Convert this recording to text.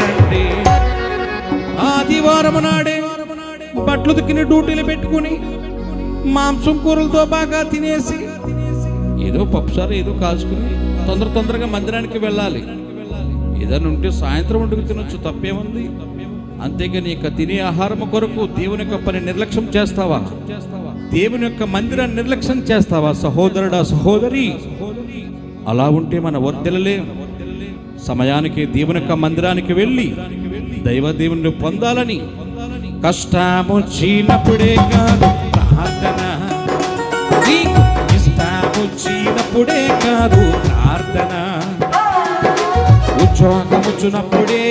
రండి. ఆదివారం నాడే బట్టలు తిక్కిన డ్యూటీలు పెట్టుకుని మాంసం కూరలతో బాగా తినేసి ఏదో పప్పుసారి ఏదో కాల్చుకుని తొందరగా మందిరానికి వెళ్ళాలి. ఏదైనా ఉంటే సాయంత్రం వండుకు తినొచ్చు, తప్పేముంది? అంతేగాని ఇక తినే ఆహారం కొరకు దేవుని యొక్క పని నిర్లక్ష్యం చేస్తావా? దేవుని యొక్క మందిరాన్ని నిర్లక్ష్యం చేస్తావా? సహోదరుడా, సహోదరి, అలా ఉంటే మన వర్ధిల్లలే. సమయానికి దేవుని యొక్క మందిరానికి వెళ్ళి దైవ దేవుని పొందాలని కష్టము చీనప్పుడే కాదు ప్రార్థన, ఇష్టము చీనప్పుడే కాదు ప్రార్థన, ఉద్యోగముచున్నప్పుడే